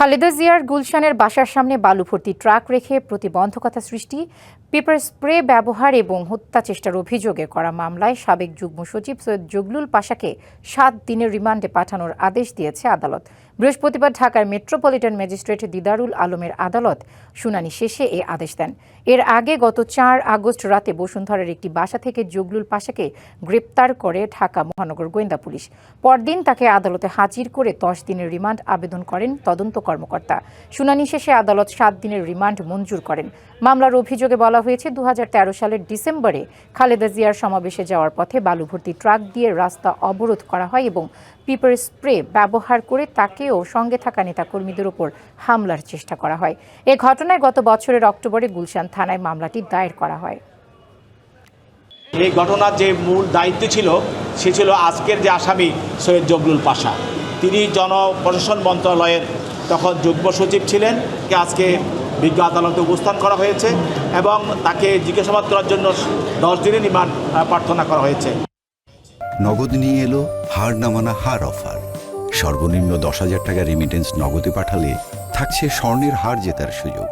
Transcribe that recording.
খালেদা জিয়ার গুলশানের বাসার সামনে বালু ভর্তি ট্রাক রেখে প্রতিবন্ধকতা সৃষ্টি, পেপার স্প্রে ব্যবহার এবং হত্যা চেষ্টার অভিযোগে করা মামলায় সাবেক যুগ্ম সচিব সৈয়দ জগলুল পাশাকে ৭ দিনের রিমান্ডে পাঠানোর আদেশ দিয়েছে আদালত। বৃহস্পতিবার ঢাকার মেট্রোপলিটন ম্যাজিস্ট্রেট দিদারুল আলমের আদালত শুনানি শেষে এ আদেশ দেন। এর আগে গত ৪ আগস্ট রাতে বসুন্ধরার একটি বাসা থেকে জগলুল পাশাকে গ্রেপ্তার করে ঢাকা মহানগর গোয়েন্দা পুলিশ। পরদিন তাকে আদালতে হাজির করে ১০ দিনের রিমান্ড আবেদন করেন তদন্ত কর্মকর্তা। শুনানি শেষে আদালত ৭ দিনের রিমান্ড মঞ্জুর করেন। মামলার অভিযোগে বলা হয়েছে ২০১৩ সালের ডিসেম্বরে খালেদা জিয়ার সমাবেশে যাওয়ার পথে বালু ভর্তি ট্রাক দিয়ে রাস্তা অবরোধ করা হয় এবং পেপার স্প্রে ব্যবহার করে তাকে ও সঙ্গে থাকা নেতাকর্মীদের উপর হামলার চেষ্টা করা হয়। এ ঘটনায় গত বছরের অক্টোবরে গুলশান থানায় মামলাটি দায়ের করা হয়। এই ঘটনার যে মূল দায়িত্ব ছিল সে ছিল আজকের যে আসামি সৈয়দ জগলুল পাশা। তিনি জনপ্রশাসন মন্ত্রণালয়ের তখন যুগ্ম সচিব ছিলেন। আজকে বিজ্ঞ আদালতে উপস্থান করা হয়েছে এবং তাকে জিজ্ঞাসাবাদ করার জন্য 10 দিনের রিমান্ড প্রার্থনা করা হয়েছে। নগদ নিয়ে এলো হার না মানা হার অফার। সর্বনিম্ন ১০,০০০ টাকা রেমিটেন্স নগদে পাঠালে থাকছে স্বর্ণের হার জেতার সুযোগ।